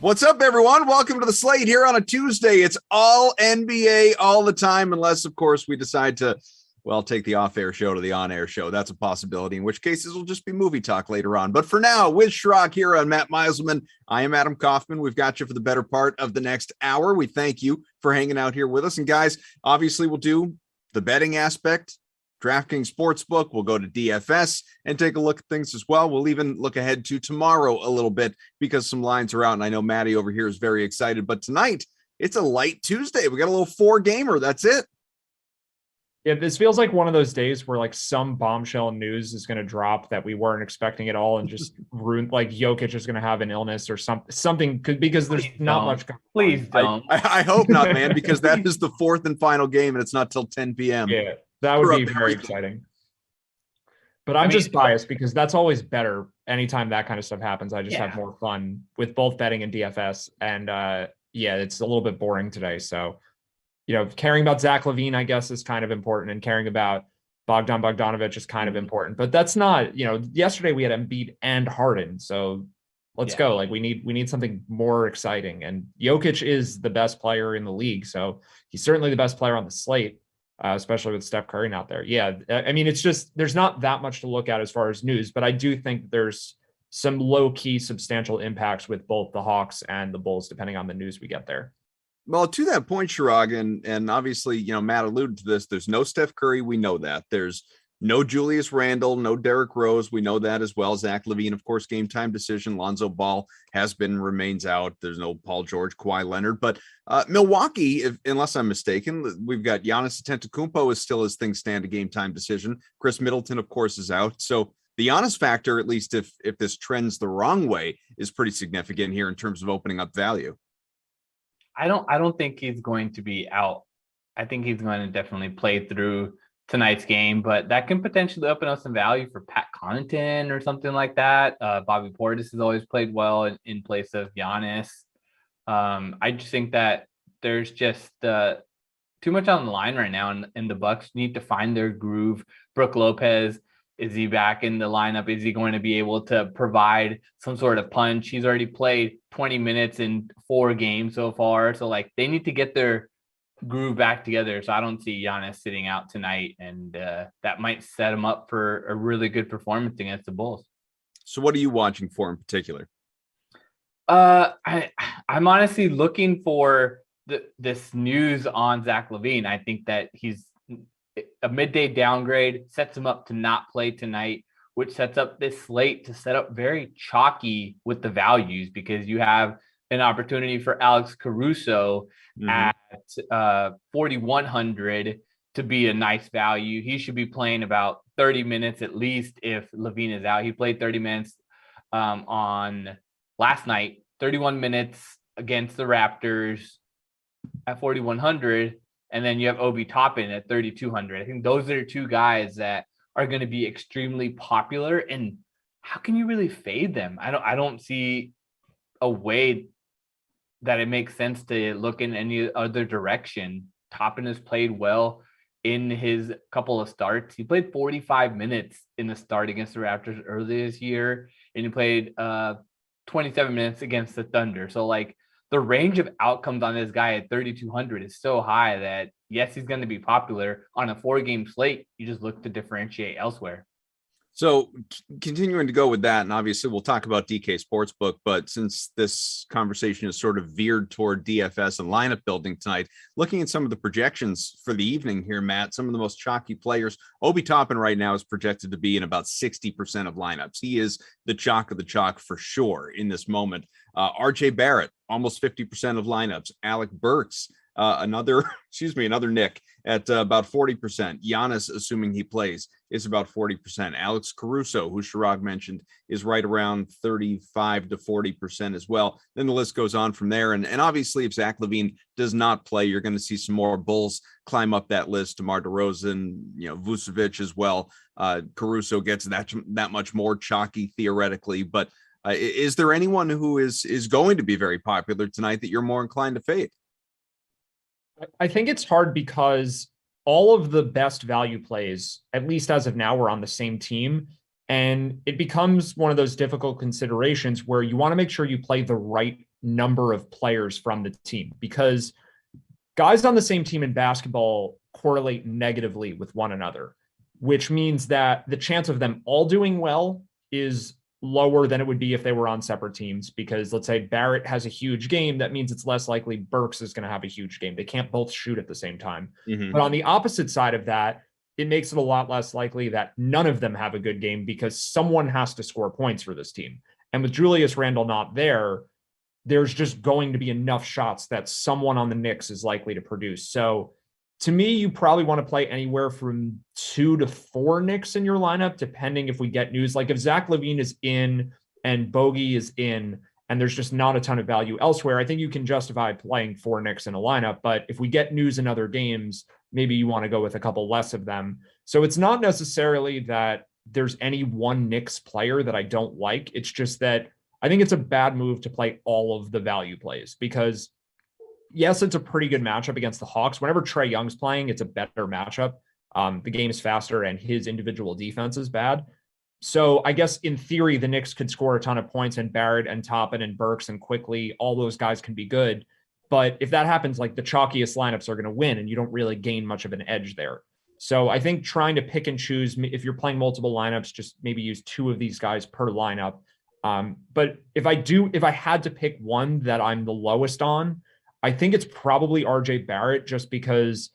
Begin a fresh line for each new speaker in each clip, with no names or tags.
What's up, everyone? Welcome to the Slate here on a Tuesday. It's all NBA all the time, unless, of course, we decide to, take the off-air show to the on-air show. That's a possibility, in which case it will just be movie talk later on. But for now, with Schrock here on Matt Meiselman, I am Adam Kaufman. We've got you for the better part of the next hour. We thank you for hanging out here with us. And guys, obviously we'll do the betting aspect, DraftKings Sportsbook. We'll go to DFS and take a look at things as well. We'll even look ahead to tomorrow a little bit because some lines are out, and I know Maddie over here is very excited. But tonight, it's a light Tuesday. We got a little four-gamer. That's it.
Yeah, this feels like one of those days where like some bombshell news is going to drop that we weren't expecting at all and just ruin, like Jokic is going to have an illness or something because there's not much.
Please don't.
I hope not, man, because that is the fourth and final game, and it's not till 10 p.m.
Yeah. That would be very exciting. But I'm just biased because that's always better. Anytime that kind of stuff happens, I just have more fun with both betting and DFS. And it's a little bit boring today. So, caring about Zach LaVine, I guess, is kind of important, and caring about Bogdan Bogdanovic is kind of important. But that's not, yesterday we had Embiid and Harden. So let's go. Like we need something more exciting. And Jokic is the best player in the league. So he's certainly the best player on the slate. Especially with Steph Curry out there. Yeah, I mean, it's just there's not that much to look at as far as news, but I do think there's some low-key substantial impacts with both the Hawks and the Bulls, depending on the news we get there.
Well, to that point, Chirag, and obviously, Matt alluded to this. There's no Steph Curry. We know that. There's no Julius Randle, no Derrick Rose. We know that as well. Zach LaVine, of course, game time decision. Lonzo Ball remains out. There's no Paul George, Kawhi Leonard. But Milwaukee, unless I'm mistaken, we've got Giannis Antetokounmpo is still, as things stand, a game time decision. Chris Middleton, of course, is out. So the Giannis factor, at least if this trends the wrong way, is pretty significant here in terms of opening up value.
I don't think he's going to be out. I think he's going to definitely play through tonight's game, but that can potentially open up some value for Pat Connaughton or something like that. Bobby Portis has always played well in place of Giannis. I just think that there's just too much on the line right now, and the Bucks need to find their groove. Brook Lopez, is he back in the lineup? Is he going to be able to provide some sort of punch? He's already played 20 minutes in 4 games so far, so they need to get their groove back together. So I don't see Giannis sitting out tonight, and that might set him up for a really good performance against the Bulls.
So what are you watching for in particular?
I'm honestly looking for this news on Zach LaVine. I think that he's a midday downgrade, sets him up to not play tonight, which sets up this slate to set up very chalky with the values, because you have an opportunity for Alex Caruso at 4,100 to be a nice value. He should be playing about 30 minutes at least if LaVine is out. He played 30 minutes on last night, 31 minutes against the Raptors at 4,100. And then you have Obi Toppin at 3,200. I think those are 2 guys that are going to be extremely popular. And how can you really fade them? I don't see a way that it makes sense to look in any other direction. Toppin has played well in his couple of starts. He played 45 minutes in the start against the Raptors earlier this year, and he played 27 minutes against the Thunder. So the range of outcomes on this guy at 3,200 is so high that yes, he's going to be popular on a 4-game slate. You just look to differentiate elsewhere.
So continuing to go with that, and obviously we'll talk about DK Sportsbook, but since this conversation is sort of veered toward DFS and lineup building tonight, looking at some of the projections for the evening here, Matt, some of the most chalky players, Obi Toppin right now is projected to be in about 60% of lineups. He is the chalk of the chalk for sure in this moment. RJ Barrett, almost 50% of lineups. Alec Burks, another Nick at about 40%. Giannis, assuming he plays, is about 40%. Alex Caruso, who Chirag mentioned, is right around 35 to 40% as well. Then the list goes on from there. And obviously, if Zach LaVine does not play, you're going to see some more Bulls climb up that list. DeMar DeRozan, Vucevic as well. Caruso gets that much more chalky theoretically. But is there anyone who is going to be very popular tonight that you're more inclined to fade?
I think it's hard because all of the best value plays, at least as of now, were on the same team. And it becomes one of those difficult considerations where you want to make sure you play the right number of players from the team, because guys on the same team in basketball correlate negatively with one another, which means that the chance of them all doing well is lower than it would be if they were on separate teams. Because let's say Barrett has a huge game, that means it's less likely Burks is going to have a huge game. They can't both shoot at the same time.
Mm-hmm.
But on the opposite side of that, it makes it a lot less likely that none of them have a good game, because someone has to score points for this team. And with Julius Randle not there, there's just going to be enough shots that someone on the Knicks is likely to produce. So to me, you probably want to play anywhere from 2 to 4 Knicks in your lineup, depending if we get news. Like if Zach LaVine is in and Bogey is in, and there's just not a ton of value elsewhere, I think you can justify playing 4 Knicks in a lineup. But if we get news in other games, maybe you want to go with a couple less of them. So it's not necessarily that there's any one Knicks player that I don't like. It's just that I think it's a bad move to play all of the value plays, because yes, it's a pretty good matchup against the Hawks. Whenever Trae Young's playing, it's a better matchup. The game is faster and his individual defense is bad. So I guess in theory, the Knicks could score a ton of points, and Barrett and Toppin and Burks and Quickly, all those guys can be good. But if that happens, like the chalkiest lineups are going to win, and you don't really gain much of an edge there. So I think trying to pick and choose, if you're playing multiple lineups, just maybe use 2 of these guys per lineup. But if I had to pick one that I'm the lowest on, I think it's probably RJ Barrett, just because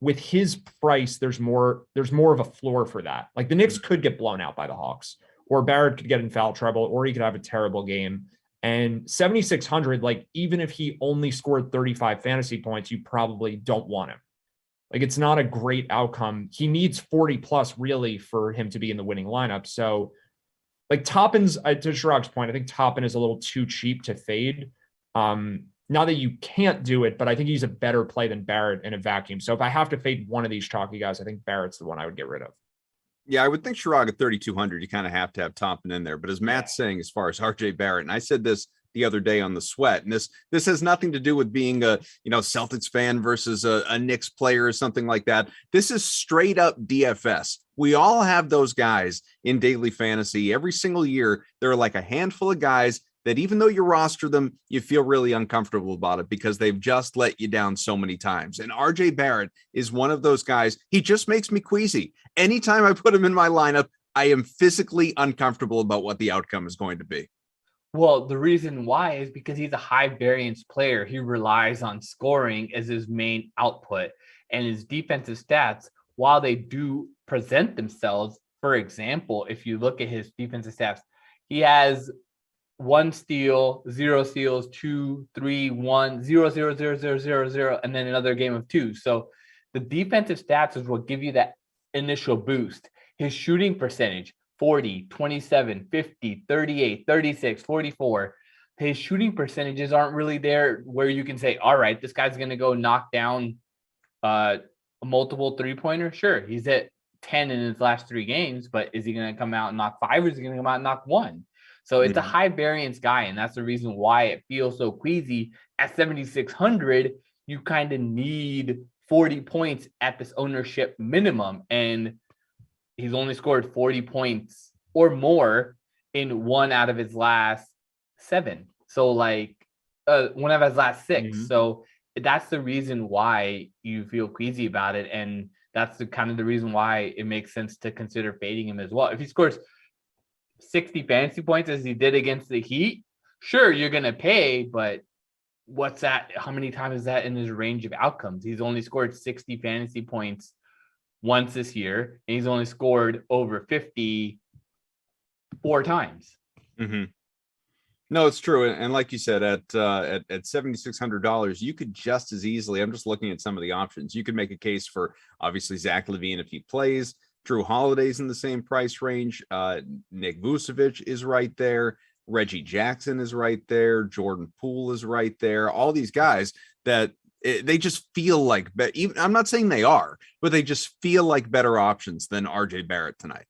with his price, there's more of a floor for that. Like the Knicks could get blown out by the Hawks, or Barrett could get in foul trouble, or he could have a terrible game. And 7,600, like even if he only scored 35 fantasy points, you probably don't want him. Like it's not a great outcome. He needs 40 plus really for him to be in the winning lineup. So like Toppin's, to Sharag's point, I think Toppin is a little too cheap to fade. Not that you can't do it, but I think he's a better play than Barrett in a vacuum. So if I have to fade one of these chalky guys, I think Barrett's the one I would get rid of.
Yeah, I would think Sharag at 3,200, you kind of have to have Toppin in there. But as Matt's saying, as far as RJ Barrett, and I said this the other day on the Sweat, and this has nothing to do with being a Celtics fan versus a Knicks player or something like that. This is straight up DFS. We all have those guys in daily fantasy. Every single year, there are like a handful of guys that even though you roster them, you feel really uncomfortable about it because they've just let you down so many times. And RJ Barrett is one of those guys. He just makes me queasy. Anytime I put him in my lineup, I am physically uncomfortable about what the outcome is going to be.
Well, the reason why is because he's a high variance player. He relies on scoring as his main output, and his defensive stats, while they do present themselves, for example, if you look at his defensive stats, he has 1 steal, 0 steals, 2, 3, 1, 0, 0, 0, 0, 0, 0, and then another game of 2. So the defensive stats is what give you that initial boost. His shooting percentage, 40, 27, 50, 38, 36, 44. His shooting percentages aren't really there where you can say, all right, this guy's going to go knock down a multiple three-pointer. Sure, he's at 10 in his last 3 games, but is he going to come out and knock 5, or is he going to come out and knock 1? So it's a high variance guy, and that's the reason why it feels so queasy. At 7,600, you kind of need 40 points at this ownership minimum, and he's only scored 40 points or more in 1 out of his last 7. So like 1 out of his last 6. Mm-hmm. So that's the reason why you feel queasy about it, and that's the kind of the reason why it makes sense to consider fading him as well. If he scores 60 fantasy points as he did against the Heat, sure, you're going to pay, but what's that? How many times is that in his range of outcomes? He's only scored 60 fantasy points once this year, and he's only scored over 50 4 times.
Mm-hmm. No, it's true. And like you said, at $7,600, you could just as easily, I'm just looking at some of the options. You could make a case for obviously Zach LaVine if he plays. Drew Holiday's in the same price range. Nick Vucevic is right there. Reggie Jackson is right there. Jordan Poole is right there. All these guys that they just feel like, I'm not saying they are, but they just feel like better options than RJ Barrett tonight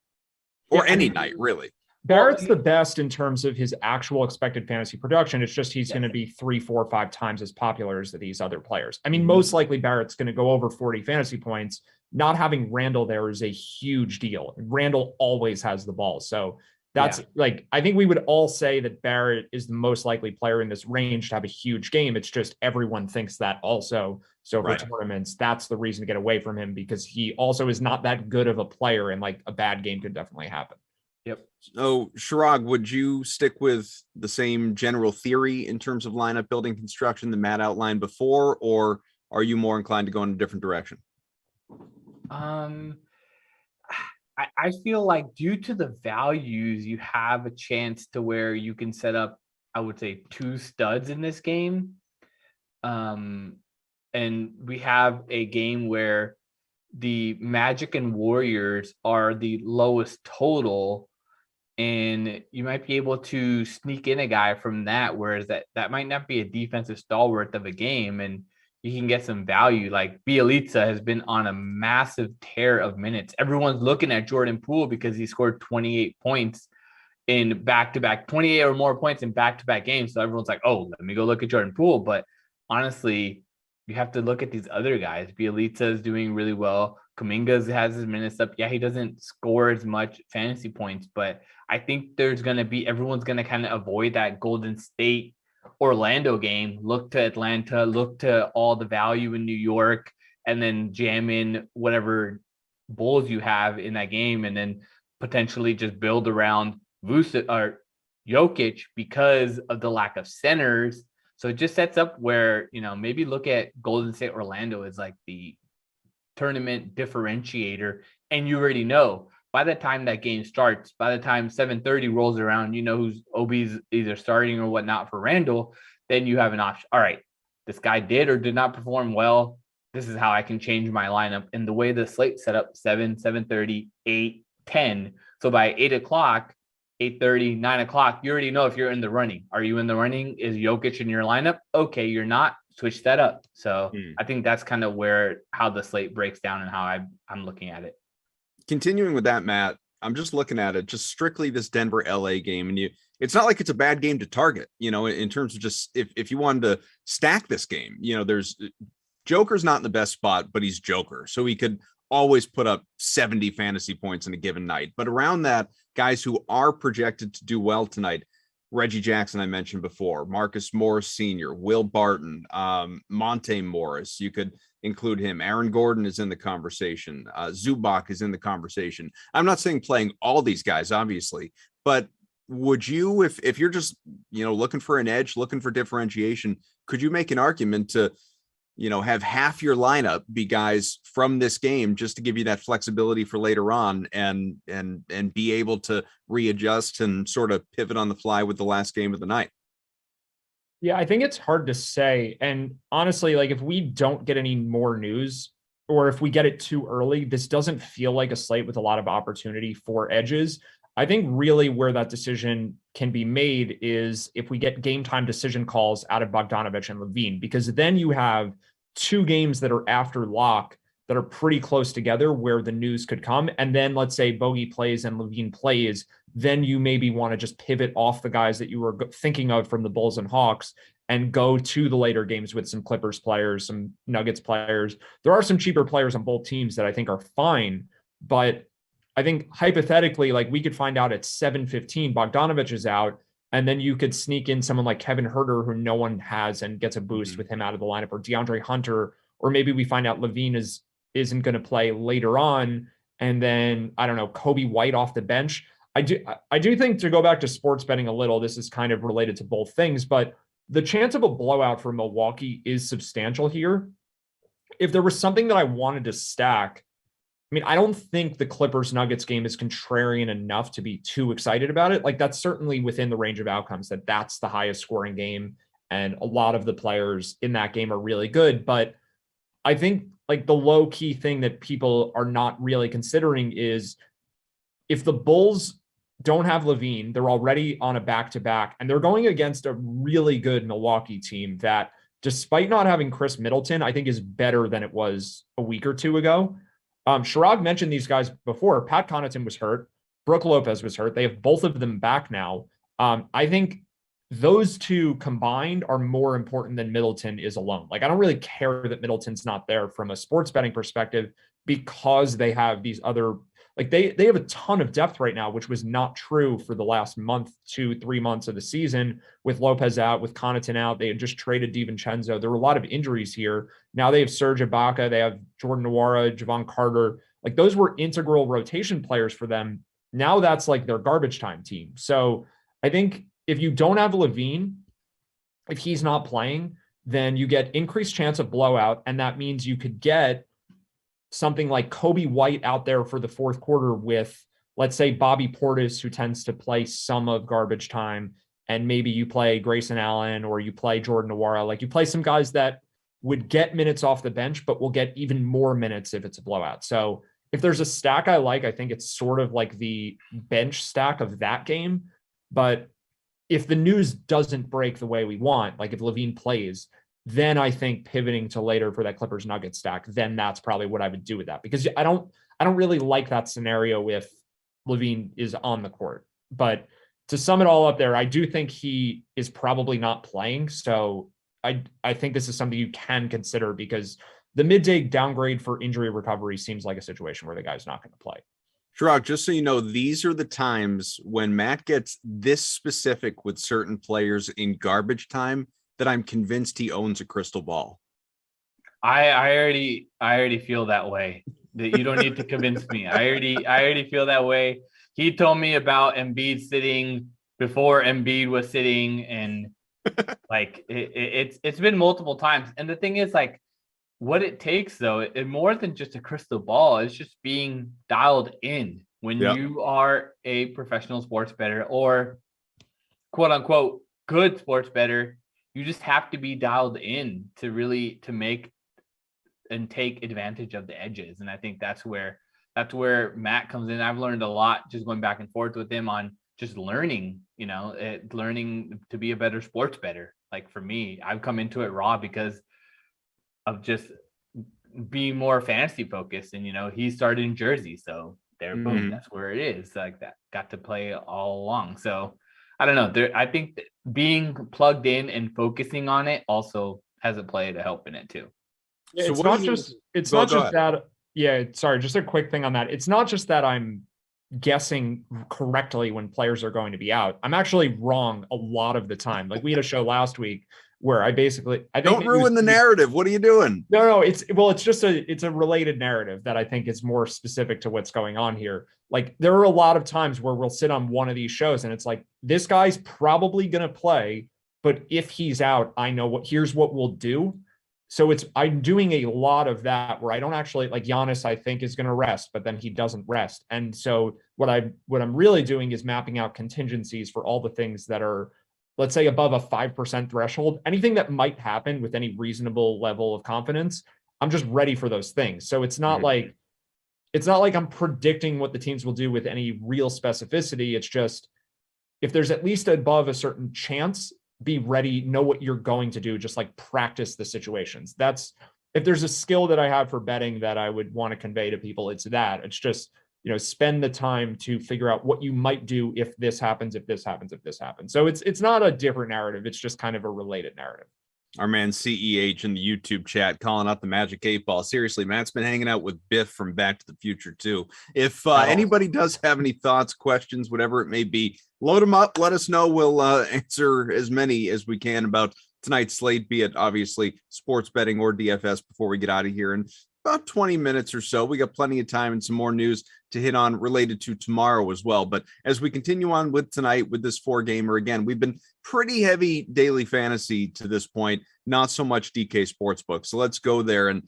or any night, really.
Barrett's the best in terms of his actual expected fantasy production. It's just he's going to be 3, 4, 5 times as popular as these other players. I mean, most likely Barrett's going to go over 40 fantasy points. Not having Randall there is a huge deal. Randall always has the ball. So That's like, I think we would all say that Barrett is the most likely player in this range to have a huge game. It's just everyone thinks that also. So for tournaments, that's the reason to get away from him, because he also is not that good of a player, and like a bad game could definitely happen.
Yep.
So, Shirag, would you stick with the same general theory in terms of lineup building construction that Matt outlined before, or are you more inclined to go in a different direction?
I feel like due to the values, you have a chance to where you can set up, I would say, 2 studs in this game. And we have a game where the Magic and Warriors are the lowest total, and you might be able to sneak in a guy from that, whereas that might not be a defensive stalwart of a game, and you can get some value. Like Bielitsa has been on a massive tear of minutes. Everyone's looking at Jordan Poole because he scored 28 points in back-to-back, 28 or more points in back-to-back games. So everyone's like, oh, let me go look at Jordan Poole. But honestly, you have to look at these other guys. Bielitsa is doing really well. Kuminga has his minutes up. Yeah, he doesn't score as much fantasy points, but I think there's going to be, everyone's going to kind of avoid that Golden State Orlando game, look to Atlanta, look to all the value in New York, and then jam in whatever Bulls you have in that game, and then potentially just build around Vucevic or Jokic because of the lack of centers. So it just sets up where, maybe look at Golden State Orlando as like the tournament differentiator, and you already know by the time that game starts, by the time 7:30 rolls around, who's OB's either starting or whatnot for Randall, then you have an option. All right, this guy did or did not perform well. This is how I can change my lineup. And the way the slate set up, 7, 7:30, 8, 10. So by 8 o'clock, 8:30, 9 o'clock, you already know if you're in the running. Are you in the running? Is Jokic in your lineup? Okay, you're not. Switch that up. So I think that's kind of how the slate breaks down and how I'm looking at it.
Continuing with that, Matt, I'm just looking at it, just strictly this Denver LA game. And it's not like it's a bad game to target, in terms of just if you wanted to stack this game, there's Joker's not in the best spot, but he's Joker. So he could always put up 70 fantasy points in a given night. But around that, guys who are projected to do well tonight, Reggie Jackson, I mentioned before, Marcus Morris Sr., Will Barton, Monte Morris, you could include him. Aaron Gordon is in the conversation. Zubac is in the conversation. I'm not saying playing all these guys, obviously, but would you, if you're just, looking for an edge, looking for differentiation, could you make an argument to, have half your lineup be guys from this game just to give you that flexibility for later on and be able to readjust and sort of pivot on the fly with the last game of the night?
Yeah, I think it's hard to say. And honestly, like if we don't get any more news, or if we get it too early, this doesn't feel like a slate with a lot of opportunity for edges. I think really where that decision can be made is if we get game time decision calls out of Bogdanovich and Levine, because then you have 2 games that are after lock that are pretty close together where the news could come. And then let's say Bogey plays and Levine plays, then you maybe want to just pivot off the guys that you were thinking of from the Bulls and Hawks and go to the later games with some Clippers players, some Nuggets players. There are some cheaper players on both teams that I think are fine, but I think hypothetically, like we could find out at 7:15, Bogdanovich is out, and then you could sneak in someone like Kevin Huerter, who no one has, and gets a boost with him out of the lineup, or DeAndre Hunter, or maybe we find out Levine isn't going to play later on, and then I don't know, Kobe White off the bench. I do think, to go back to sports betting a little, this is kind of related to both things, but the chance of a blowout for Milwaukee is substantial here. If there was something that I wanted to stack, I mean, I don't think the Clippers Nuggets game is contrarian enough to be too excited about it. Like that's certainly within the range of outcomes, that's the highest scoring game. And a lot of the players in that game are really good. But I think like the low key thing that people are not really considering is if the Bulls don't have Levine, they're already on a back-to-back, and they're going against a really good Milwaukee team that, despite not having Chris Middleton, I think is better than it was a week or two ago. Shirag mentioned these guys before. Pat Connaughton was hurt. Brooke Lopez was hurt. They have both of them back now. I think those two combined are more important than Middleton is alone. Like, I don't really care that Middleton's not there from a sports betting perspective because they have these other, Like they have a ton of depth right now, which was not true for the last month, 2-3 months of the season with Lopez out, with Connaughton out. They had just traded DiVincenzo. There were a lot of injuries here. Now they have Serge Ibaka. They have Jordan Nwora, Javon Carter. Like those were integral rotation players for them. Now that's like their garbage time team. So I think if you don't have Levine, if he's not playing, then you get increased chance of blowout. And that means you could get something like Kobe White out there for the fourth quarter with, let's say, Bobby Portis, who tends to play some of garbage time. And maybe you play Grayson Allen or you play Jordan Nwora. Like you play some guys that would get minutes off the bench, but will get even more minutes if it's a blowout. So if there's a stack I like, I think it's sort of like the bench stack of that game. But if the news doesn't break the way we want, like if Levine plays, then I think pivoting to later for that Clippers Nuggets stack, then that's probably what I would do with that, because I don't really like that scenario if Levine is on the court. But to sum it all up there, I do think he is probably not playing. So I think this is something you can consider, because the midday downgrade for injury recovery seems like a situation where the guy's not going to play.
Shrug, just so you know, these are the times when Matt gets this specific with certain players in garbage time that I'm convinced he owns a crystal ball.
I already feel that way. That you don't need to convince me. I already feel that way. He told me about Embiid sitting before Embiid was sitting, and like it's been multiple times. And the thing is, like, what it takes though, it more than just a crystal ball, it's just being dialed in when you are a professional sports bettor or quote unquote good sports bettor. You just have to be dialed in to make and take advantage of the edges. And I think that's where Matt comes in. I've learned a lot just going back and forth with him on just learning, learning to be a better sports bettor. Like for me, I've come into it raw because of just being more fantasy focused. And, he started in Jersey. So there, boom, that's where it is. Like that, got to play all along. So I don't know. I think that being plugged in and focusing on it also has a play to help in it too.
Yeah, so it's not just that. Yeah, sorry, just a quick thing on that. It's not just that I'm guessing correctly when players are going to be out. I'm actually wrong a lot of the time. Like we had a show last week where I think
don't ruin the narrative. What are you doing?
No, it's a related narrative that I think is more specific to what's going on here. Like there are a lot of times where we'll sit on one of these shows and it's like, this guy's probably going to play, but if he's out, I know here's what we'll do. So I'm doing a lot of that where I don't actually, like Giannis, I think is going to rest, but then he doesn't rest. And so what I'm really doing is mapping out contingencies for all the things that are, let's say, above a 5% threshold. Anything that might happen with any reasonable level of confidence, I'm just ready for those things. So it's not like I'm predicting what the teams will do with any real specificity. It's just, if there's at least above a certain chance, be ready, know what you're going to do, just like practice the situations. That's, if there's a skill that I have for betting that I would want to convey to people, it's that. It's just, spend the time to figure out what you might do if this happens, if this happens, if this happens. So it's not a different narrative. It's just kind of a related narrative.
Our man CEH in the YouTube chat calling out the Magic 8-Ball. Seriously, Matt's been hanging out with Biff from Back to the Future too. If anybody does have any thoughts, questions, whatever it may be, load them up. Let us know. We'll answer as many as we can about tonight's slate, be it obviously sports betting or DFS, before we get out of here in about 20 minutes or so. We got plenty of time and some more news to hit on related to tomorrow as well. But as we continue on with tonight with this 4-gamer, again, we've been pretty heavy daily fantasy to this point, not so much DK Sportsbook. So let's go there. And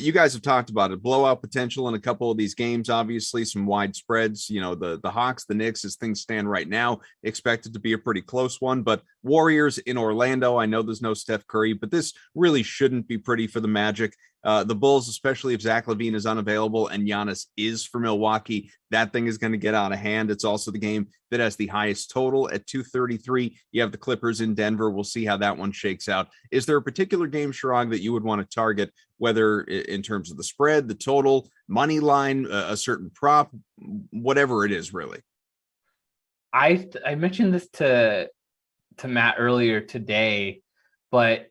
you guys have talked about it, blowout potential in a couple of these games, obviously some wide spreads. The Hawks, the Knicks, as things stand right now, expected to be a pretty close one. But Warriors in Orlando, I know there's no Steph Curry, but this really shouldn't be pretty for the Magic. The Bulls, especially if Zach LaVine is unavailable and Giannis is for Milwaukee, that thing is going to get out of hand. It's also the game that has the highest total at 233. You have the Clippers in Denver. We'll see how that one shakes out. Is there a particular game, Sharang, that you would want to target, whether in terms of the spread, the total, money line, a certain prop, whatever it is, really?
I mentioned this to Matt earlier today, but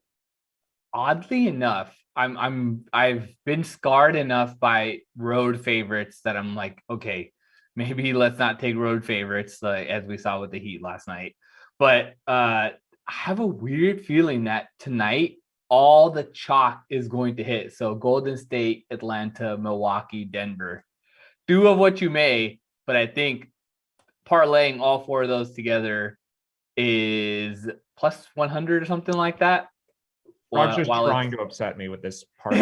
oddly enough, I've been scarred enough by road favorites that I'm like, okay, maybe let's not take road favorites as we saw with the Heat last night. But I have a weird feeling that tonight all the chalk is going to hit. So Golden State, Atlanta, Milwaukee, Denver. Do of what you may, but I think parlaying all four of those together is plus 100 or something like that.
Rob's just trying to upset me with this part.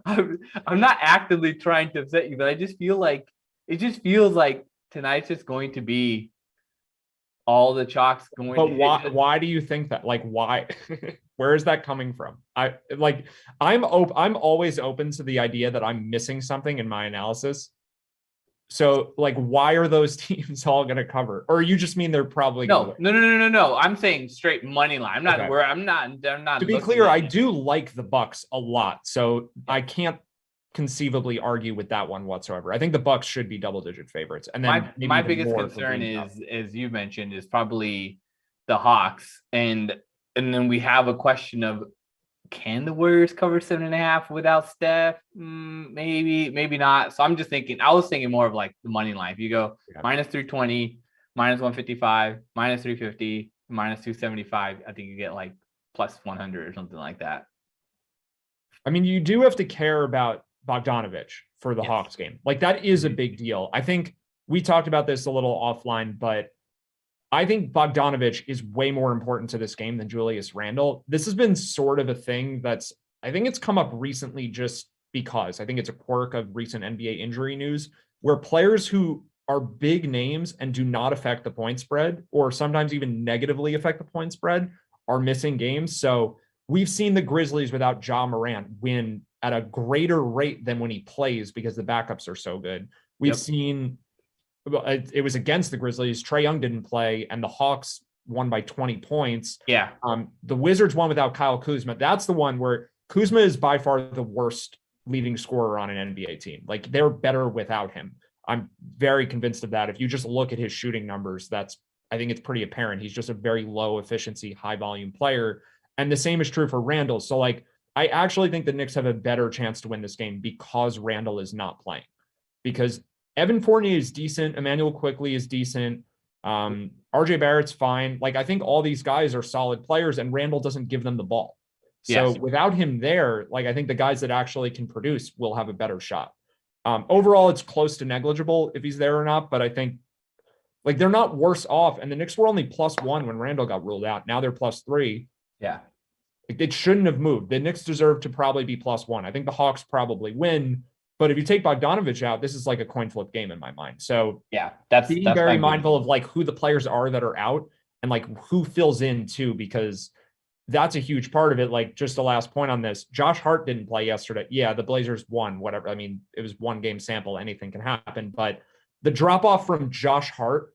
I'm not actively trying to upset you, but I just feel like it just feels like tonight's just going to be all the chalk's going.
But why do you think that? Like, why? Where is that coming from? I'm always open to the idea that I'm missing something in my analysis. So, like, why are those teams all going to cover? Or you just mean they're probably
no. I'm saying straight money line. I'm not
okay.
where I'm not. To
be clear, I do like the Bucks a lot, so I can't conceivably argue with that one whatsoever. I think the Bucks should be double-digit favorites. And then
my biggest concern is, as you mentioned, is probably the Hawks, and then we have a question of, can the Warriors cover 7.5 without Steph? Maybe not. So I'm just thinking, I was thinking more of like the money line. If you go minus 320, minus 155, minus 350, minus 275, I think you get like plus 100 or something like that.
I mean, you do have to care about Bogdanovich for the Hawks game. Like, that is a big deal. I think we talked about this a little offline, but I think Bogdanovich is way more important to this game than Julius Randle. This has been sort of a thing I think it's come up recently just because I think it's a quirk of recent NBA injury news where players who are big names and do not affect the point spread, or sometimes even negatively affect the point spread, are missing games. So we've seen the Grizzlies without Ja Morant win at a greater rate than when he plays because the backups are so good. We've seen it was against the Grizzlies. Trae Young didn't play, and the Hawks won by 20 points.
Yeah.
The Wizards won without Kyle Kuzma. That's the one where Kuzma is by far the worst leading scorer on an NBA team. Like, they're better without him. I'm very convinced of that. If you just look at his shooting numbers, I think it's pretty apparent. He's just a very low efficiency, high volume player. And the same is true for Randle. So, like, I actually think the Knicks have a better chance to win this game because Randle is not playing. Because Evan Fournier is decent. Emmanuel Quickley is decent. RJ Barrett's fine. Like, I think all these guys are solid players, and Randle doesn't give them the ball. So without him there, like, I think the guys that actually can produce will have a better shot. Overall, it's close to negligible if he's there or not, but I think, like, they're not worse off. And the Knicks were only +1 when Randle got ruled out. Now they're +3.
Yeah.
Like, it shouldn't have moved. The Knicks deserve to probably be +1. I think the Hawks probably win. But if you take Bogdanovich out, this is like a coin flip game in my mind. So
that's
very mindful of like who the players are that are out and like who fills in too, because that's a huge part of it. Like, just the last point on this, Josh Hart didn't play yesterday. Yeah, the Blazers won, whatever. I mean, it was one game sample. Anything can happen. But the drop off from Josh Hart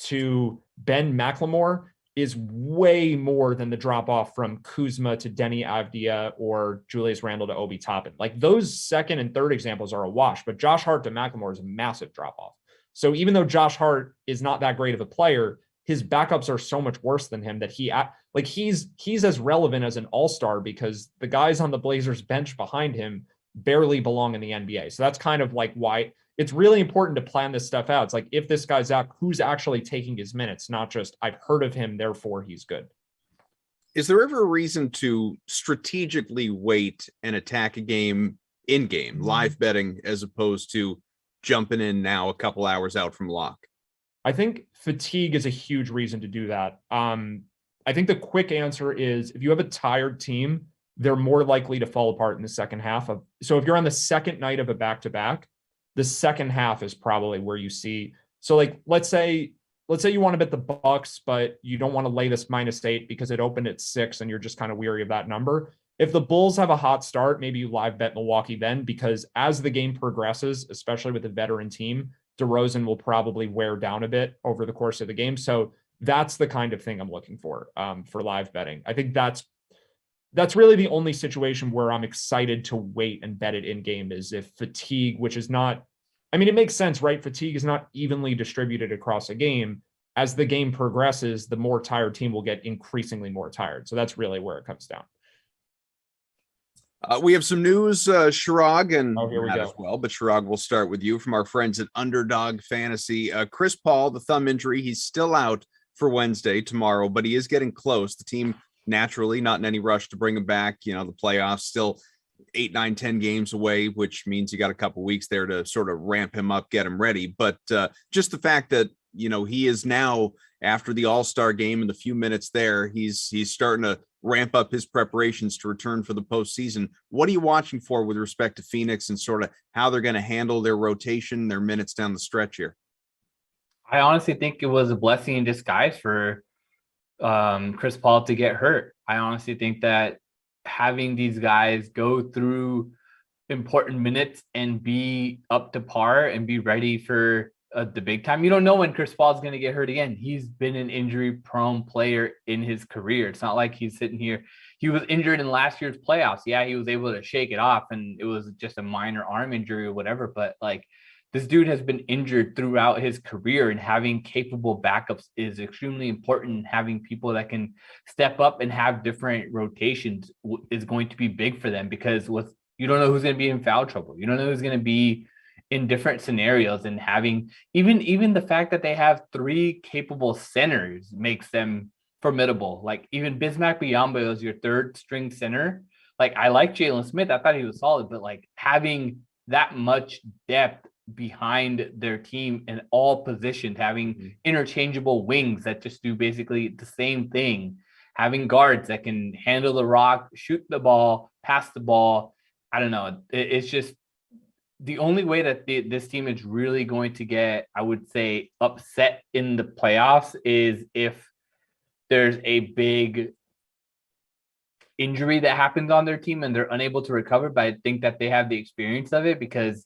to Ben McLemore is way more than the drop off from Kuzma to Denny Avdia or Julius Randle to Obi Toppin. Like, those second and third examples are a wash, but Josh Hart to McLemore is a massive drop off. So even though Josh Hart is not that great of a player, his backups are so much worse than him that he's as relevant as an all-star because the guys on the Blazers bench behind him barely belong in the NBA. So that's kind of like why it's really important to plan this stuff out. It's like, if this guy's out, who's actually taking his minutes, not just I've heard of him, therefore he's good.
Is there ever a reason to strategically wait and attack a game in game, live betting, as opposed to jumping in now a couple hours out from lock?
I think fatigue is a huge reason to do that. I think the quick answer is if you have a tired team, they're more likely to fall apart in the second half of. So if you're on the second night of a back-to-back, the second half is probably where you see. So like, let's say you want to bet the Bucks, but you don't want to lay this -8 because it opened at 6 and you're just kind of weary of that number. If the Bulls have a hot start, maybe you live bet Milwaukee then, because as the game progresses, especially with a veteran team, DeRozan will probably wear down a bit over the course of the game. So that's the kind of thing I'm looking for live betting. I think that's really the only situation where I'm excited to wait and bet it in game is if fatigue, which is not, I mean, it makes sense, right? Fatigue is not evenly distributed across a game. As the game progresses, the more tired team will get increasingly more tired. So that's really where it comes down.
We have some news, Shirag, and
here we
Matt
go
as well. But Shirag, we'll start with you from our friends at Underdog Fantasy. Chris Paul, the thumb injury, he's still out for Wednesday tomorrow, but he is getting close. The team naturally not in any rush to bring him back. You know, the playoffs still 8, 9, 10 games away, which means you got a couple weeks there to sort of ramp him up, get him ready. But just the fact that, you know, he is now after the All-Star game and the few minutes there, he's starting to ramp up his preparations to return for the postseason. What are you watching for with respect to Phoenix and sort of how they're going to handle their rotation, their minutes down the stretch here?
I honestly think it was a blessing in disguise for Chris Paul to get hurt. I honestly think that having these guys go through important minutes and be up to par and be ready for the big time. You don't know when Chris Paul is going to get hurt again. He's been an injury-prone player in his career. It's not like he's sitting here. He was injured in last year's playoffs. Yeah, he was able to shake it off, and it was just a minor arm injury or whatever. But like, this dude has been injured throughout his career, and having capable backups is extremely important. Having people that can step up and have different rotations is going to be big for them, because you don't know who's going to be in foul trouble. You don't know who's going to be in different scenarios, and having even the fact that they have 3 capable centers makes them formidable. Like even Bismack Biyombo is your 3rd string center. Like, I like Jalen Smith. I thought he was solid, but like having that much depth behind their team in all positions, having interchangeable wings that just do basically the same thing, having guards that can handle the rock, shoot the ball, pass the ball. I don't know. It's just the only way that this team is really going to get, I would say, upset in the playoffs is if there's a big injury that happens on their team and they're unable to recover. But I think that they have the experience of it, because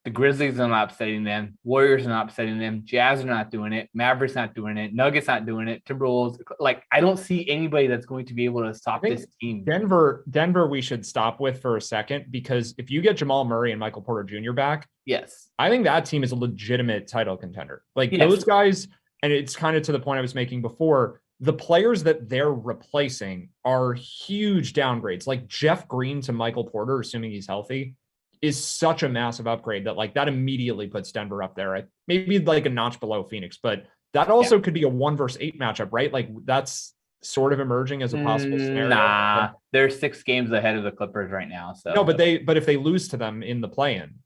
the Grizzlies are not upsetting them. Warriors are not upsetting them. Jazz are not doing it. Mavericks not doing it. Nuggets not doing it. Timberwolves. Like, I don't see anybody that's going to be able to stop this team.
Denver, we should stop with for a second, because if you get Jamal Murray and Michael Porter Jr. back,
yes,
I think that team is a legitimate title contender. Like those guys, and it's kind of to the point I was making before, the players that they're replacing are huge downgrades. Like Jeff Green to Michael Porter, assuming he's healthy, is such a massive upgrade that immediately puts Denver up there. Maybe like a notch below Phoenix, but that also could be a 1 versus 8 matchup, right? Like that's sort of emerging as a possible scenario.
Nah, they're 6 games ahead of the Clippers right now. So
no, but if they lose to them in the play-in,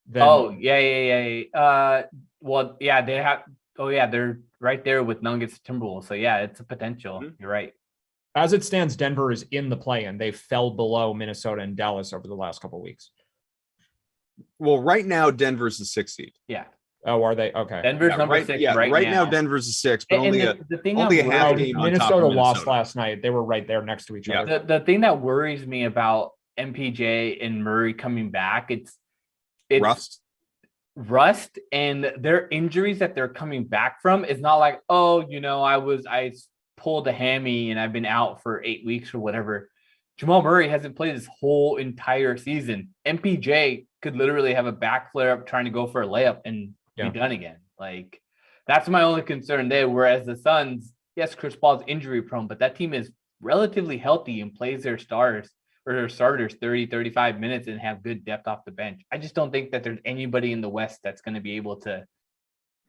then
well, yeah, they have. Oh yeah, they're right there with Nuggets, Timberwolves. So yeah, it's a potential. You're right.
As it stands, Denver is in the play-in. They fell below Minnesota and Dallas over the last couple of weeks.
Well, right now, Denver's the 6th seed.
Yeah.
Oh, are they? Okay.
Denver's number 6 right now.
Denver's the 6th, but only a
half
half game on
Minnesota
top of Minnesota
lost last night. They were right there next to each other.
The thing that worries me about MPJ and Murray coming back, it's rust, and their injuries that they're coming back from is not like, oh, you know, I pulled a hammy and I've been out for 8 weeks or whatever. Jamal Murray hasn't played his whole entire season. MPJ could literally have a back flare up trying to go for a layup and be done again. Like, that's my only concern there. Whereas the Suns, yes, Chris Paul's injury prone, but that team is relatively healthy and plays their stars or their starters 30, 35 minutes and have good depth off the bench. I just don't think that there's anybody in the West that's going to be able to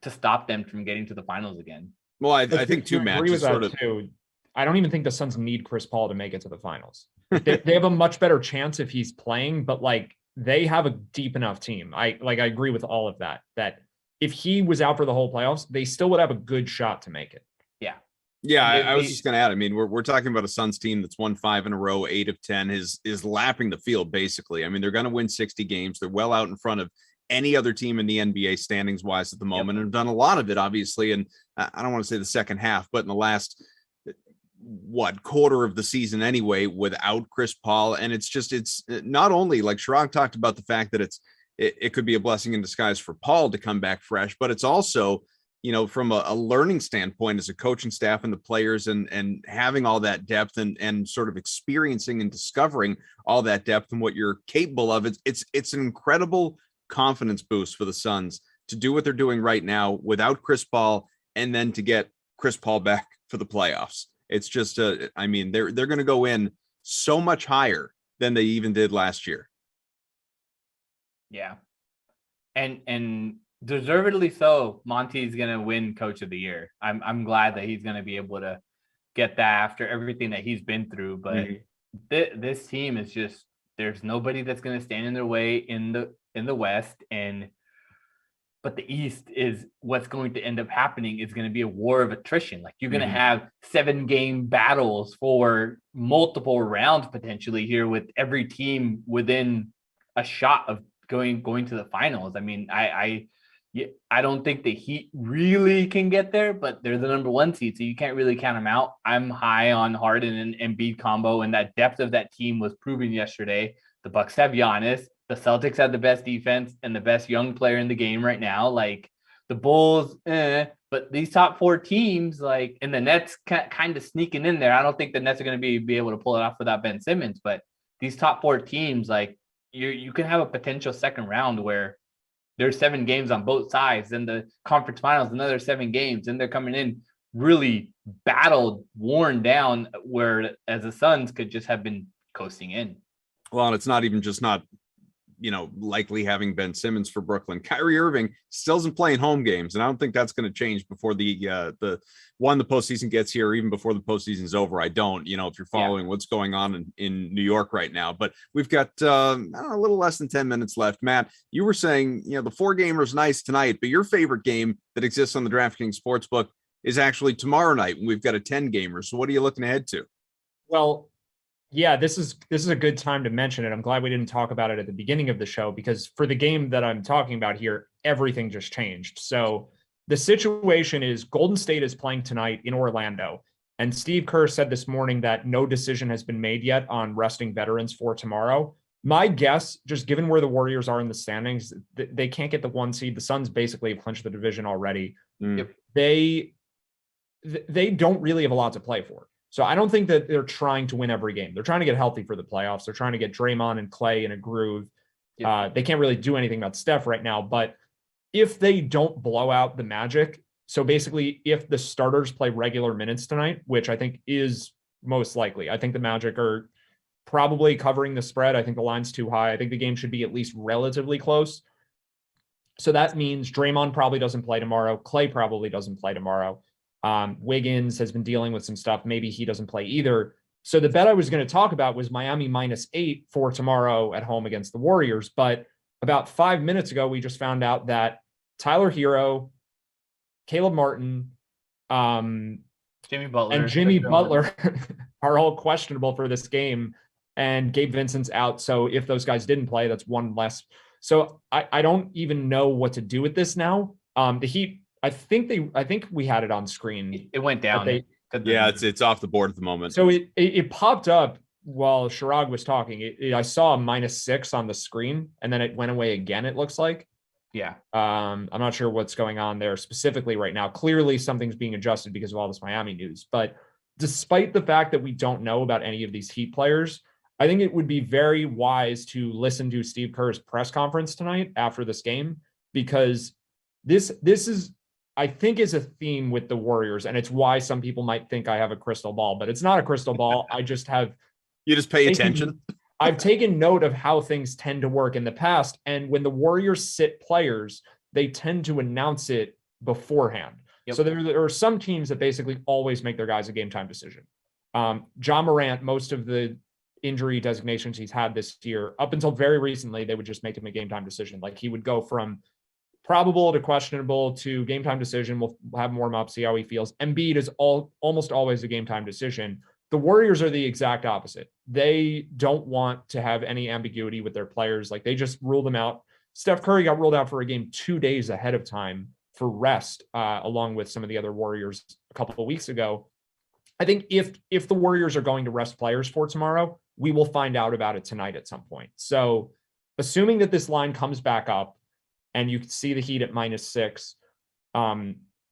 stop them from getting to the finals again.
Well, I think too, Matt, just sort of
too. I don't even think the Suns need Chris Paul to make it to the finals. They have a much better chance if he's playing, but like they have a deep enough team. I agree with all of that. That if he was out for the whole playoffs, they still would have a good shot to make it.
Yeah.
Yeah, I was just going to add. I mean, we're talking about a Suns team that's won 5 in a row, 8 of 10 is lapping the field basically. I mean, they're going to win 60 games. They're well out in front of any other team in the NBA standings wise at the moment, and have done a lot of it, obviously. And I don't want to say the second half, but in the last quarter of the season anyway, without Chris Paul. And it's not only, like Chirag talked about, the fact that it could be a blessing in disguise for Paul to come back fresh, but it's also, you know, from a learning standpoint as a coaching staff and the players and having all that depth and sort of experiencing and discovering all that depth and what you're capable of. It's an incredible confidence boost for the Suns to do what they're doing right now without Chris Paul, and then to get Chris Paul back for the playoffs. It's just I mean, they're going to go in so much higher than they even did last year.
Yeah. And deservedly so, Monty's gonna win Coach of the Year. I'm glad that he's gonna be able to get that after everything that he's been through. But this team is just, there's nobody that's gonna stand in their way in the West, but the East is what's going to end up happening is going to be a war of attrition. Like you're going to have 7-game battles for multiple rounds potentially here, with every team within a shot of going to the finals. I mean, I don't think the Heat really can get there, but they're the number 1 seed, so you can't really count them out. I'm high on Harden and Embiid combo, and that depth of that team was proven yesterday. The Bucks have Giannis. The Celtics have the best defense and the best young player in the game right now. Like the Bulls, but these top 4 teams, like, and the Nets kind of sneaking in there. I don't think the Nets are going to be able to pull it off without Ben Simmons, but these top 4 teams, like you can have a potential second round where there's 7 games on both sides, and the conference finals, another 7 games, and they're coming in really battled, worn down, where as the Suns could just have been coasting in.
Well, and it's not even just not, likely having Ben Simmons for Brooklyn. Kyrie Irving still isn't playing home games, and I don't think that's going to change before the postseason gets here, or even before the postseason is over. I don't, if you're following what's going on in New York right now. But we've got a little less than 10 minutes left. Matt, you were saying, the 4-gamer is nice tonight, but your favorite game that exists on the DraftKings Sportsbook is actually tomorrow night, and we've got a 10-gamer. So what are you looking ahead to?
Well, yeah, this is a good time to mention it. I'm glad we didn't talk about it at the beginning of the show, because for the game that I'm talking about here, everything just changed. So the situation is Golden State is playing tonight in Orlando. And Steve Kerr said this morning that no decision has been made yet on resting veterans for tomorrow. My guess, just given where the Warriors are in the standings, they can't get the 1 seed. The Suns basically have clinched the division already. They don't really have a lot to play for. So I don't think that they're trying to win every game. They're trying to get healthy for the playoffs. They're trying to get Draymond and Clay in a groove. They can't really do anything about Steph right now, but if they don't blow out the Magic, so basically if the starters play regular minutes tonight, which I think is most likely, I think the Magic are probably covering the spread. I think the line's too high. I think the game should be at least relatively close. So that means Draymond probably doesn't play tomorrow. Clay probably doesn't play tomorrow. Wiggins has been dealing with some stuff. Maybe he doesn't play either. So the bet I was going to talk about was Miami -8 for tomorrow at home against the Warriors. But about 5 minutes ago, we just found out that Tyler Hero, Caleb Martin,
Jimmy Butler,
and Jimmy Butler are all questionable for this game, and Gabe Vincent's out. So if those guys didn't play, that's 1 less. So I don't even know what to do with this now. The Heat, I think we had it on screen.
It went down.
It's off the board at the moment.
So it popped up while Chirag was talking. I saw a -6 on the screen, and then it went away again, it looks like.
Yeah.
I'm not sure what's going on there specifically right now. Clearly something's being adjusted because of all this Miami news. But despite the fact that we don't know about any of these Heat players, I think it would be very wise to listen to Steve Kerr's press conference tonight after this game, because this is, I think, is a theme with the Warriors, and it's why some people might think I have a crystal ball, but it's not a crystal ball. I just have.
You just pay attention.
I've taken note of how things tend to work in the past, and when the Warriors sit players, they tend to announce it beforehand. Yep. So there are some teams that basically always make their guys a game time decision. Ja Morant, most of the injury designations he's had this year, up until very recently, they would just make him a game time decision. Like he would go from probable to questionable to game time decision. We'll have him warm up, see how he feels. Embiid is almost always a game time decision. The Warriors are the exact opposite. They don't want to have any ambiguity with their players. Like they just rule them out. Steph Curry got ruled out for a game 2 days ahead of time for rest, along with some of the other Warriors a couple of weeks ago. I think if the Warriors are going to rest players for tomorrow, we will find out about it tonight at some point. So assuming that this line comes back up and you can see the Heat at -6,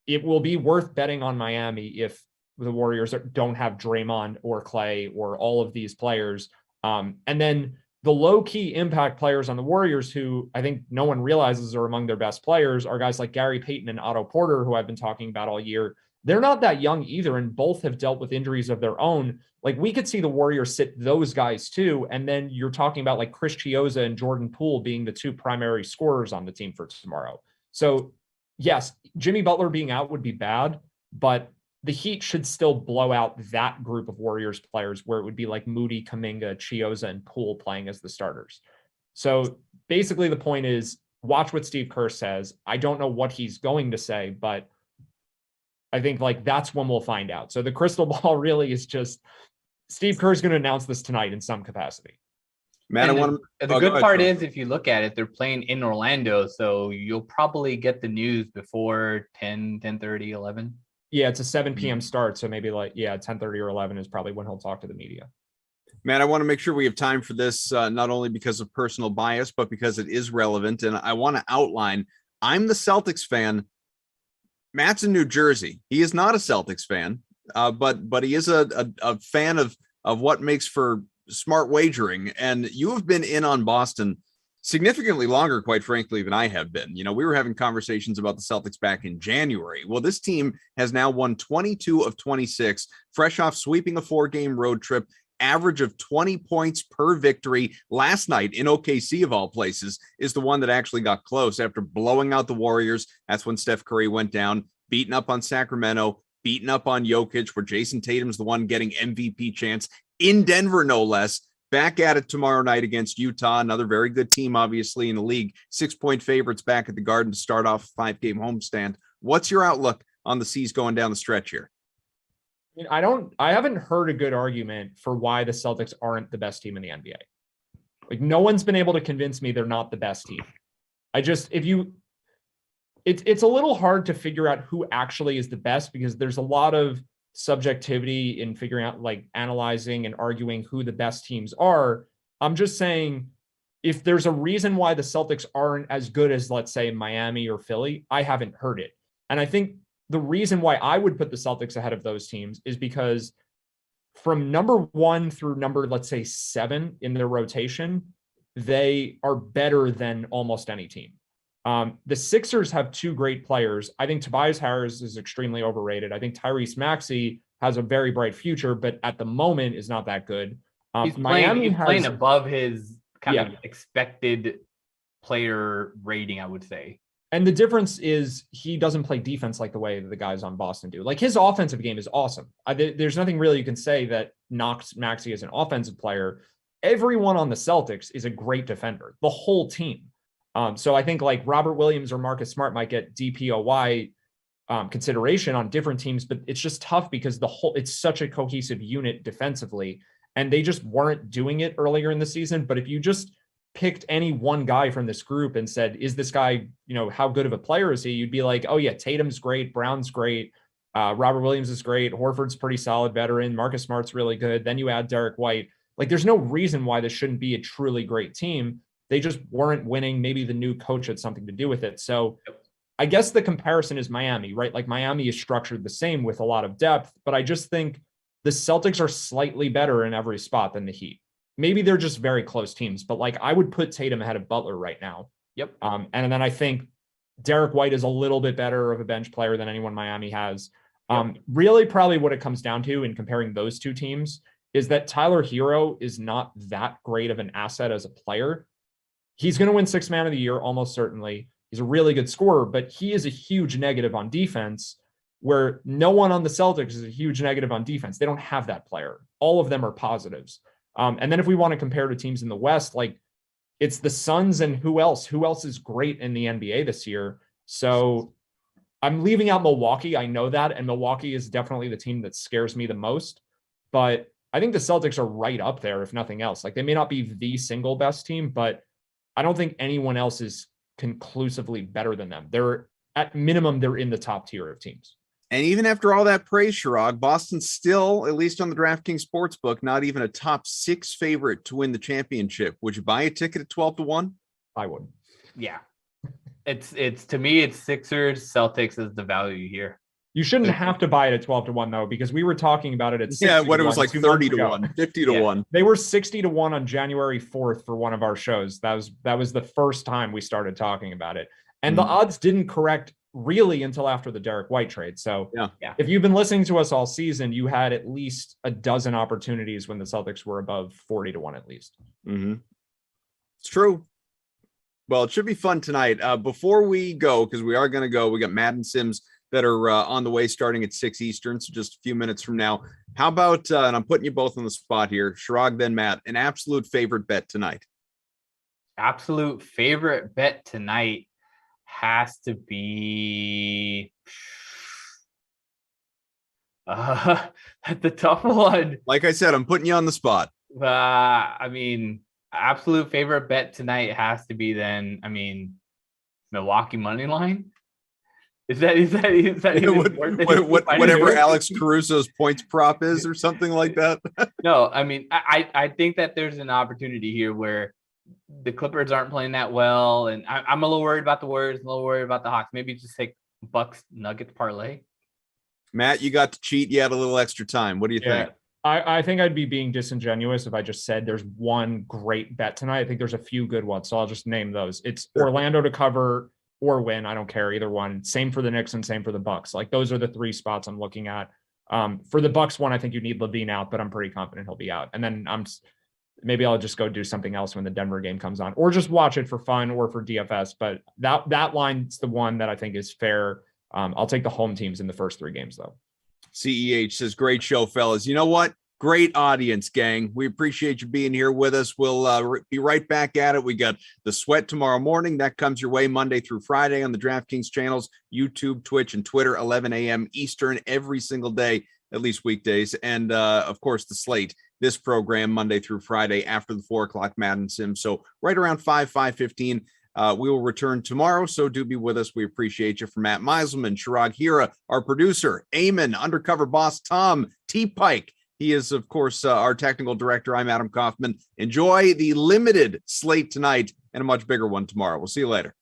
it will be worth betting on Miami if the Warriors don't have Draymond or Clay or all of these players. And then the low-key impact players on the Warriors, who I think no one realizes are among their best players, are guys like Gary Payton and Otto Porter, who I've been talking about all year. they're not that young either, and both have dealt with injuries of their own. Like, we could see the Warriors sit those guys too, and then you're talking about like Chris Chiozza and Jordan Poole being the two primary scorers on the team for tomorrow. So yes, Jimmy Butler being out would be bad, but the Heat should still blow out that group of Warriors players where it would be like Moody, Kuminga, Chiozza, and Poole playing as the starters. So basically the point is, watch what Steve Kerr says. I don't know what he's going to say, but I think like that's when we'll find out. So the crystal ball really is just Steve Kerr's going to announce this tonight in some capacity.
Man,
the good part is, if you look at it, they're playing in Orlando, so you'll probably get the news before 10, 10:30, 11.
Yeah, it's a 7 p.m. start, so maybe like 10:30 or 11 is probably when he'll talk to the media.
Man, I want to make sure we have time for this, not only because of personal bias, but because it is relevant. And I want to outline, I'm the Celtics fan. Matt's in New Jersey. He is not a Celtics fan, but he is a fan of what makes for smart wagering. And you have been in on Boston significantly longer, quite frankly, than I have been. You know, we were having conversations about the Celtics back in January. Well, this team has now won 22 of 26, fresh off sweeping a 4-game road trip, average of 20 points per victory. Last night in OKC, of all places, is the one that actually got close after blowing out the Warriors. That's when Steph Curry went down, beaten up on Sacramento, beaten up on Jokic, where Jason Tatum's the one getting MVP chance in Denver, no less. Back at it tomorrow night against Utah, another very good team, obviously, in the league. 6-point favorites back at the Garden to start off a 5-game homestand. What's your outlook on the C's going down the stretch here?
I haven't heard a good argument for why the Celtics aren't the best team in the NBA. Like, no one's been able to convince me they're not the best team. It's a little hard to figure out who actually is the best, because there's a lot of subjectivity in figuring out, like, analyzing and arguing who the best teams are. I'm just saying, if there's a reason why the Celtics aren't as good as, let's say, Miami or Philly, I haven't heard it. And I think the reason why I would put the Celtics ahead of those teams is because from number 1 through number, let's say, 7 in their rotation, they are better than almost any team. The Sixers have 2 great players. I think Tobias Harris is extremely overrated. I think Tyrese Maxey has a very bright future, but at the moment is not that good.
He's playing above his kind of expected player rating, I would say.
And the difference is he doesn't play defense like the way the guys on Boston do. Like, his offensive game is awesome. There's nothing really you can say that knocks Maxey as an offensive player. Everyone on the Celtics is a great defender, the whole team. So I think like Robert Williams or Marcus Smart might get DPOY consideration on different teams, but it's just tough because it's such a cohesive unit defensively, and they just weren't doing it earlier in the season. But if you just picked any one guy from this group and said, is this guy, how good of a player is he? You'd be like, oh yeah, Tatum's great, Brown's great, Robert Williams is great, Horford's pretty solid veteran, Marcus Smart's really good. Then you add Derek White. Like, there's no reason why this shouldn't be a truly great team. They just weren't winning. Maybe the new coach had something to do with it. So I guess the comparison is Miami, right? Like, Miami is structured the same with a lot of depth, but I just think the Celtics are slightly better in every spot than the Heat. Maybe they're just very close teams, but like, I would put Tatum ahead of Butler right now.
Yep. And
then I think Derek White is a little bit better of a bench player than anyone Miami has. Really, probably what it comes down to in comparing those two teams is that Tyler Hero is not that great of an asset as a player. He's going to win 6th man of the year, almost certainly. He's a really good scorer, but he is a huge negative on defense, where no one on the Celtics is a huge negative on defense. They don't have that player. All of them are positives. And then if we want to compare to teams in the West, like, it's the Suns and who else? Who else is great in the NBA this year? So I'm leaving out Milwaukee. I know that. And Milwaukee is definitely the team that scares me the most. But I think the Celtics are right up there, if nothing else. Like, they may not be the single best team, but I don't think anyone else is conclusively better than them. They're, at minimum, they're in the top tier of teams.
And even after all that praise, Sherrod, Boston's still, at least on the DraftKings Sportsbook, not even a top 6 favorite to win the championship. Would you buy a ticket at 12-1?
I would.
Yeah. It's to me, it's Sixers, Celtics is the value here.
You shouldn't have to buy it at 12-1 though, because we were talking about it at 60
when it was like 30-1, 50-1.
They were 60-1 on January 4th for one of our shows. That was the first time we started talking about it. And the odds didn't correct really until after the Derek White trade. So
Yeah.
if you've been listening to us all season, you had at least a dozen opportunities when the Celtics were above 40-1 at least.
Mm-hmm. It's true. Well, it should be fun tonight. Before we go, because we are going to go, we got Matt and Sims that are on the way starting at 6 Eastern, so just a few minutes from now. How about, and I'm putting you both on the spot here, Shirag, then Matt, an absolute favorite bet tonight?
Absolute favorite bet tonight has to be the tough one.
Like I said, I'm putting you on the spot.
I mean, absolute favorite bet tonight has to be then, I mean, Milwaukee money line. Is that
whatever Alex Caruso's points prop is or something like that?
No, I mean, I think that there's an opportunity here where the Clippers aren't playing that well, and I'm a little worried about the Warriors, a little worried about the Hawks. Maybe just take Bucks Nuggets parlay.
Matt, you got to cheat. You had a little extra time. What do you think?
I think I'd be being disingenuous if I just said there's one great bet tonight. I think there's a few good ones, so I'll just name those. It's Orlando to cover or win. I don't care either one. Same for the Knicks and same for the Bucks. Like those are the three spots I'm looking at. For the Bucks one, I think you need Levine out, but I'm pretty confident he'll be out. And then maybe I'll just go do something else when the Denver game comes on, or just watch it for fun or for DFS. But that line's the one that I think is fair. I'll take the home teams in the first three games though.
CEH says, great show, fellas. You know what? Great audience, gang. We appreciate you being here with us. We'll be right back at it. We got the sweat tomorrow morning. That comes your way Monday through Friday on the DraftKings channels, YouTube, Twitch, and Twitter, 11 a.m. Eastern every single day, at least weekdays. And, of course, the slate, this program Monday through Friday after the 4 o'clock Madden Sim. So right around 5:15. We will return tomorrow, so do be with us. We appreciate you. For Matt Meiselman, Shirag Hira, our producer, Eamon, undercover boss Tom, T. Pike. He is, of course, our technical director. I'm Adam Kaufman. Enjoy the limited slate tonight and a much bigger one tomorrow. We'll see you later.